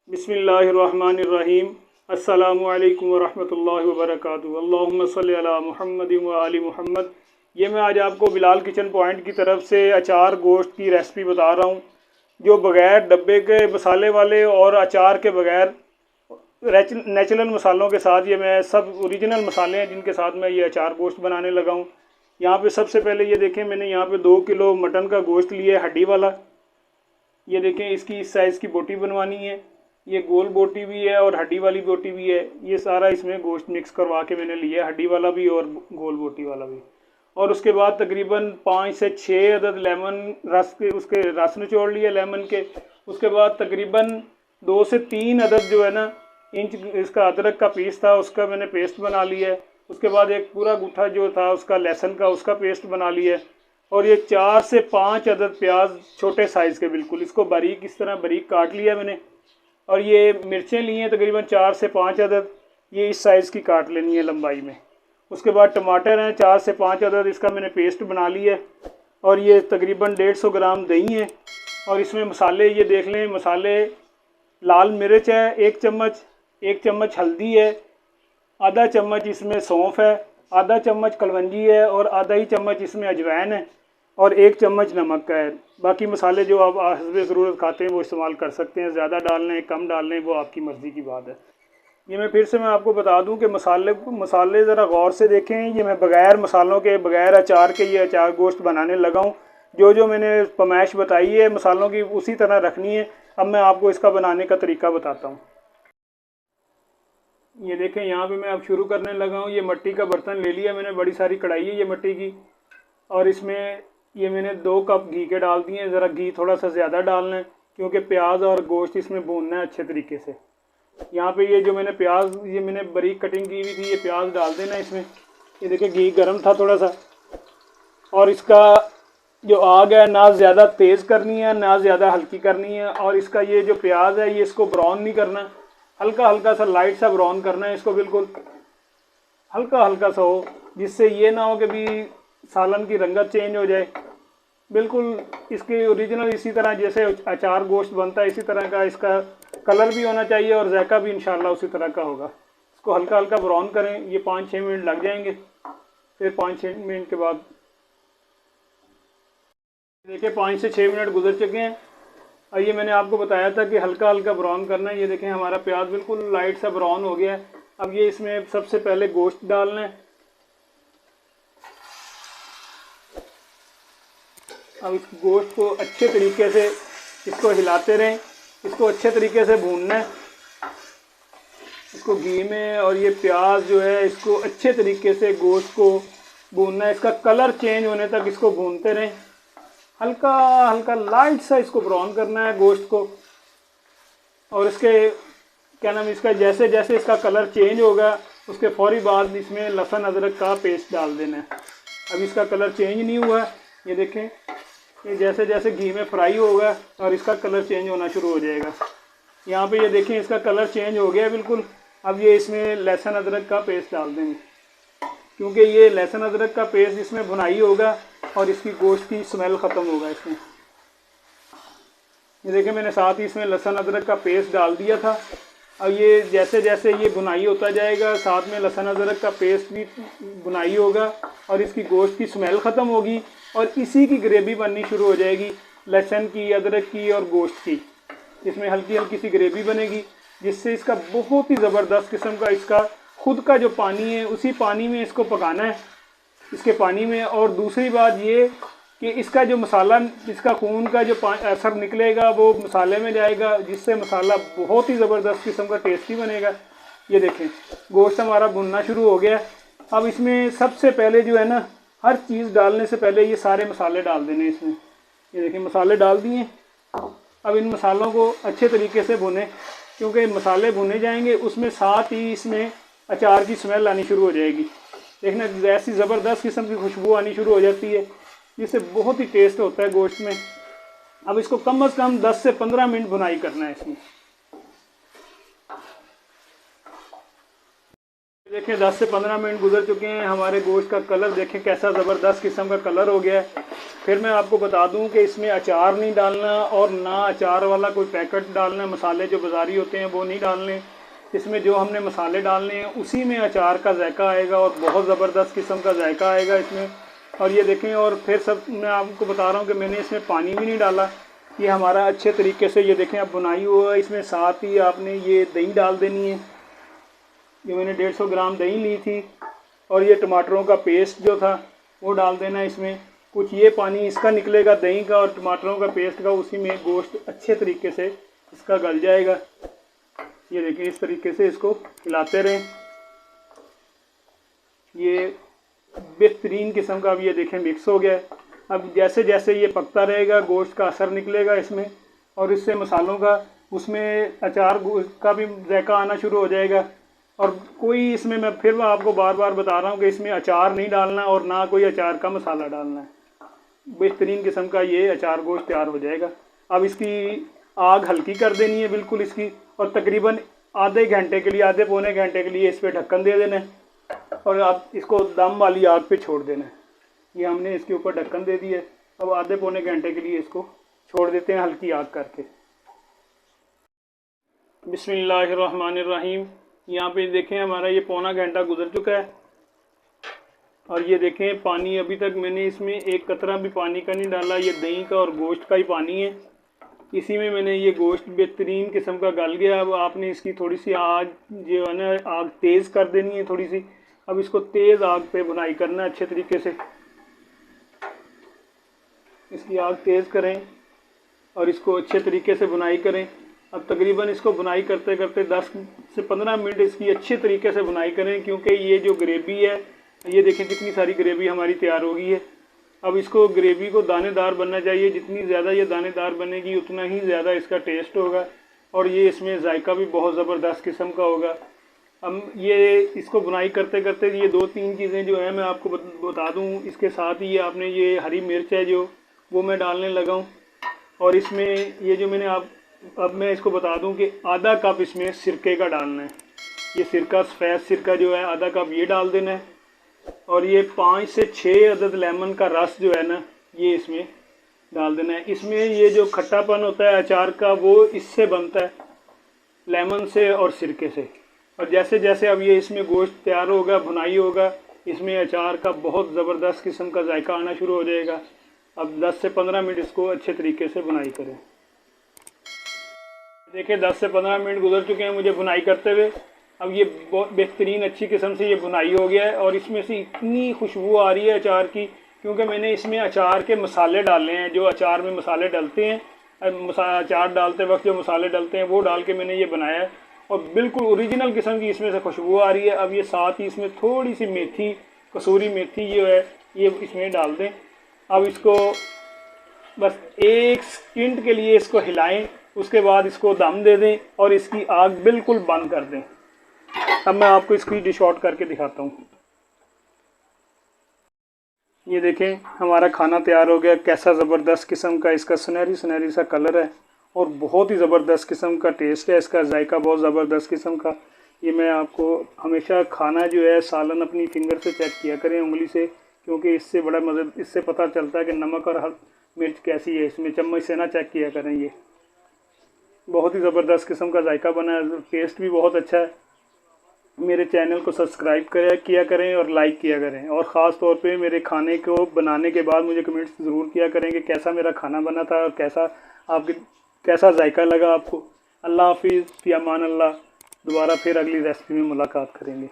बिस्मिल्लाहिर्रहमानिर्रहीम। अस्सलामु अलैकुम वरहमतुल्लाहि वबरकातुहू। अल्लाहुम्मा सल्लि अला मुहम्मदिन व आलि मुहम्मद। ये मैं आज आपको बिलाल किचन पॉइंट की तरफ से अचार गोश्त की रेसिपी बता रहा हूँ, जो बग़ैर डब्बे के मसाले वाले और अचार के बग़ैर नेचुरल मसालों के साथ, ये मैं सब ओरिजिनल मसाले हैं जिनके साथ मैं ये अचार गोश्त बनाने लगा हूँ। यहाँ पे सबसे पहले ये देखें, मैंने यहाँ पे 2 किलो मटन का गोश्त लिया है, हड्डी वाला। ये देखें, इसकी इस साइज़ की बोटी बनवानी है। ये गोल बोटी भी है और हड्डी वाली बोटी भी है। ये सारा इसमें गोश्त मिक्स करवा के मैंने लिया है, हड्डी वाला भी और गोल बोटी वाला भी। और उसके बाद तकरीबन 5 से 6 अदद लेमन रस के, उसके रस निचोड़ लिए लेमन के। उसके बाद तकरीबन 2 से 3 अदद जो है ना इंच इसका अदरक का पीस था, उसका मैंने पेस्ट बना लिया है। उसके बाद एक पूरा गुट्ठा जो था उसका लहसुन का, उसका पेस्ट बना लिया है। और ये 4 से 5 अदद प्याज छोटे साइज़ के, बिल्कुल इसको बारीक इस तरह बारीक काट लिया मैंने। और ये मिर्चें ली हैं तकरीबन 4 से 5 अदद, ये इस साइज़ की काट लेनी है लंबाई में। उसके बाद टमाटर हैं 4 से 5 अदद, इसका मैंने पेस्ट बना लिया है। और ये तकरीबन 150 ग्राम दही है। और इसमें मसाले ये देख लें, मसाले लाल मिर्च है 1 चम्मच, 1 चम्मच हल्दी है, आधा चम्मच इसमें सौंफ है, आधा चम्मच कलवंजी है और आधा ही चम्मच इसमें अजवाइन है और 1 चम्मच नमक का है। बाकी मसाले जो आप हस्बे ज़रूरत खाते हैं वो इस्तेमाल कर सकते हैं, ज़्यादा डाल लें कम डाल लें वो आपकी मर्ज़ी की बात है। ये मैं फिर से मैं आपको बता दूं कि मसाले ज़रा गौर से देखें। ये मैं बग़ैर मसालों के, बग़ैर अचार के ये अचार गोश्त बनाने लगा हूँ। जो मैंने फरमाइश बताई है मसालों की उसी तरह रखनी है। अब मैं आपको इसका बनाने का तरीका बताता हूँ। ये देखें, यहाँ पे मैं अब शुरू करने लगा हूँ। ये मिट्टी का बर्तन ले लिया मैंने, बड़ी सारी कढ़ाई है ये मिट्टी की। और इसमें ये मैंने 2 कप घी के डाल दिए हैं। ज़रा घी थोड़ा सा ज़्यादा डालना है क्योंकि प्याज और गोश्त इसमें भूनना है अच्छे तरीके से। यहाँ पे ये जो मैंने प्याज, ये मैंने बारीक कटिंग की हुई थी, ये प्याज डाल देना इसमें। ये देखिए घी गर्म था थोड़ा सा। और इसका जो आग है ना ज़्यादा तेज़ करनी है ना ज़्यादा हल्की करनी है। और इसका ये जो प्याज है ये इसको ब्राउन नहीं करना, हल्का हल्का सा लाइट सा ब्राउन करना है इसको, बिल्कुल हल्का हल्का सा हो, जिससे ये ना हो कि भी सालन की रंगत चेंज हो जाए। बिल्कुल इसके ओरिजिनल इसी तरह जैसे अचार गोश्त बनता है इसी तरह का इसका कलर भी होना चाहिए और जायका भी इंशाल्लाह उसी तरह का होगा। इसको हल्का हल्का ब्राउन करें। ये 5-6 मिनट लग जाएंगे। फिर 5-6 मिनट के बाद देखिए 5 से 6 मिनट गुजर चुके हैं। और ये मैंने आपको बताया था कि हल्का हल्का ब्राउन करना है। ये देखें हमारा प्याज बिल्कुल लाइट सा ब्राउन हो गया है। अब ये इसमें सबसे पहले गोश्त डालना है। अब इस गोश्त को अच्छे तरीके से इसको हिलाते रहें, इसको अच्छे तरीके से भूनना है इसको घी में। और ये प्याज जो है इसको अच्छे तरीके से गोश्त को भूनना है, इसका कलर चेंज होने तक इसको भूनते रहें। हल्का हल्का लाइट सा इसको ब्राउन करना है गोश्त को। और इसके क्या नाम, इसका जैसे जैसे इसका कलर चेंज होगा उसके फौरी बाद इसमें लहसुन अदरक का पेस्ट डाल देना है। अब इसका कलर चेंज नहीं हुआ, ये देखें, ये जैसे जैसे घी में फ्राई होगा और इसका कलर चेंज होना शुरू हो जाएगा। यहाँ पे ये देखें इसका कलर चेंज हो गया बिल्कुल। अब ये इसमें लहसुन अदरक का पेस्ट डाल देंगे क्योंकि ये लहसुन अदरक का पेस्ट इसमें भुनाई होगा और इसकी गोश्त की स्मेल ख़त्म होगा इसमें। ये देखें मैंने साथ ही इसमें लहसुन अदरक का पेस्ट डाल दिया था। अब ये जैसे जैसे ये भुनाई होता जाएगा साथ में लहसुन अदरक का पेस्ट भी भुनाई होगा और इसकी गोश्त की स्मेल ख़त्म होगी और इसी की ग्रेवी बननी शुरू हो जाएगी, लहसुन की, अदरक की और गोश्त की। इसमें हल्की हल्की सी ग्रेवी बनेगी जिससे इसका बहुत ही ज़बरदस्त किस्म का इसका खुद का जो पानी है उसी पानी में इसको पकाना है, इसके पानी में। और दूसरी बात ये कि इसका जो मसाला, इसका खून का जो असर निकलेगा वो मसाले में जाएगा जिससे मसाला बहुत ही ज़बरदस्त किस्म का टेस्टी बनेगा। ये देखें गोश्त हमारा भुनना शुरू हो गया। अब इसमें सबसे पहले जो है ना, हर चीज़ डालने से पहले ये सारे मसाले डाल देने इसमें। ये देखें मसाले डाल दिए। अब इन मसालों को अच्छे तरीके से भुने क्योंकि मसाले भुने जाएंगे उसमें साथ ही इसमें अचार की स्मेल आनी शुरू हो जाएगी। देखना ऐसी ज़बरदस्त किस्म की खुशबू आनी शुरू हो जाती है जिससे बहुत ही टेस्ट होता है गोश्त में। अब इसको कम से कम 10 से 15 मिनट भुनाई करना है इसमें। देखें 10 से 15 मिनट गुजर चुके हैं। हमारे गोश्त का कलर देखें कैसा ज़बरदस्त किस्म का कलर हो गया है। फिर मैं आपको बता दूं कि इसमें अचार नहीं डालना और ना अचार वाला कोई पैकेट डालना। मसाले जो बाज़ारी होते हैं वो नहीं डालने। इसमें जो हमने मसाले डालने हैं उसी में अचार का जायका आएगा और बहुत ज़बरदस्त किस्म का जायका आएगा इसमें। और ये देखें, और फिर सब मैं आपको बता रहा हूँ कि मैंने इसमें पानी भी नहीं डाला। ये हमारा अच्छे तरीके से ये देखें अब बुनाई हुआ है। इसमें साथ ही आपने ये दही डाल देनी है। ये मैंने 150 ग्राम दही ली थी और ये टमाटरों का पेस्ट जो था वो डाल देना इसमें। कुछ ये पानी इसका निकलेगा दही का और टमाटरों का पेस्ट का, उसी में गोश्त अच्छे तरीके से इसका गल जाएगा। ये देखिए इस तरीके से इसको हिलाते रहें। ये बेहतरीन किस्म का अब ये देखें मिक्स हो गया। अब जैसे जैसे ये पकता रहेगा गोश्त का असर निकलेगा इसमें और इससे मसालों का, उसमें अचार का भी जायका आना शुरू हो जाएगा। और कोई इसमें मैं फिर आपको बार बार बता रहा हूँ कि इसमें अचार नहीं डालना और ना कोई अचार का मसाला डालना है। बेहतरीन किस्म का ये अचार गोश्त तैयार हो जाएगा। अब इसकी आग हल्की कर देनी है बिल्कुल इसकी, और तकरीबन आधे घंटे के लिए, आधे पौने घंटे के लिए इस पर ढक्कन दे देना है और आप इसको दम वाली आग पे छोड़ देना है। ये हमने इसके ऊपर ढक्कन दे दिया है। अब आधे पौने घंटे के लिए इसको छोड़ देते हैं हल्की आग करके। बिस्मिल्लाहिर्रहमानिर्रहीम। यहाँ पे देखें हमारा ये पौना घंटा गुजर चुका है और ये देखें पानी अभी तक मैंने इसमें एक कतरा भी पानी का नहीं डाला। ये दही का और गोश्त का ही पानी है। इसी में मैंने ये गोश्त बेहतरीन किस्म का गल गया। अब आपने इसकी थोड़ी सी आग जो है ना, आग तेज़ कर देनी है थोड़ी सी। अब इसको तेज़ आग पे बुनाई करना है अच्छे तरीके से। इसकी आग तेज़ करें और इसको अच्छे तरीके से बुनाई करें। अब तकरीबन इसको बुनाई करते करते 10 से 15 मिनट इसकी अच्छे तरीके से बुनाई करें, क्योंकि ये जो ग्रेवी है, ये देखें कितनी सारी ग्रेवी हमारी तैयार हो गई है। अब इसको ग्रेवी को दानेदार बनना चाहिए। जितनी ज़्यादा ये दानेदार बनेगी उतना ही ज़्यादा इसका टेस्ट होगा और ये इसमें जायका भी बहुत ज़बरदस्त किस्म का होगा। अब ये इसको बुनाई करते करते ये 2-3 चीज़ें जो है मैं आपको बता दूँ। इसके साथ ही आपने ये हरी मिर्च है जो वो मैं डालने लगा हूँ। और इसमें ये जो मैंने अब मैं इसको बता दूं कि आधा कप इसमें सिरके का डालना है। ये सिरका, सफ़ेद सिरका जो है आधा कप ये डाल देना है। और ये 5 से 6 अदद लेमन का रस जो है ना, ये इसमें डाल देना है। इसमें ये जो खट्टापन होता है अचार का वो इससे बनता है, लेमन से और सिरके से। और जैसे जैसे अब ये इसमें गोश्त तैयार होगा, भुनाई होगा, इसमें अचार का बहुत ज़बरदस्त किस्म का जायका आना शुरू हो जाएगा। अब 10 से 15 मिनट इसको अच्छे तरीके से बुनाई करें। देखिए 10 से 15 मिनट गुजर चुके हैं मुझे बुनाई करते हुए। अब ये बहुत बेहतरीन अच्छी किस्म से ये बुनाई हो गया है और इसमें से इतनी खुशबू आ रही है अचार की, क्योंकि मैंने इसमें अचार के मसाले डाले हैं। जो अचार में मसाले डलते हैं, अचार डालते वक्त जो मसाले डलते हैं वो डाल के मैंने ये बनाया है और बिल्कुल ओरिजिनल किस्म की इसमें से खुशबू आ रही है। अब ये साथ ही इसमें थोड़ी सी मेथी, कसूरी मेथी जो है ये इसमें डाल दें। अब इसको बस 1 सेकंड के लिए इसको हिलाएं, उसके बाद इसको दम दे दें और इसकी आग बिल्कुल बंद कर दें। अब मैं आपको इसकी डिश आउट करके दिखाता हूँ। ये देखें हमारा खाना तैयार हो गया। कैसा ज़बरदस्त किस्म का इसका सुनहरी सुनहरी सा कलर है और बहुत ही ज़बरदस्त किस्म का टेस्ट है इसका, जायका बहुत ज़बरदस्त किस्म का। ये मैं आपको हमेशा खाना जो है सालन अपनी फिंगर से चेक किया करें, उंगली से, क्योंकि इससे बड़ा मज़ा, इससे पता चलता है कि नमक और मिर्च कैसी है। इसमें चम्मच से ना चेक किया करें। ये बहुत ही ज़बरदस्त किस्म का जायका बना है, टेस्ट भी बहुत अच्छा है। मेरे चैनल को सब्सक्राइब किया करें और लाइक किया करें, और ख़ास तौर पे मेरे खाने को बनाने के बाद मुझे कमेंट्स ज़रूर किया करें कि कैसा मेरा खाना बना था और कैसा जायका लगा आपको। अल्लाह हाफिज़, फ़ी अमान अल्लाह। दोबारा फिर अगली रेसिपी में मुलाकात करेंगे।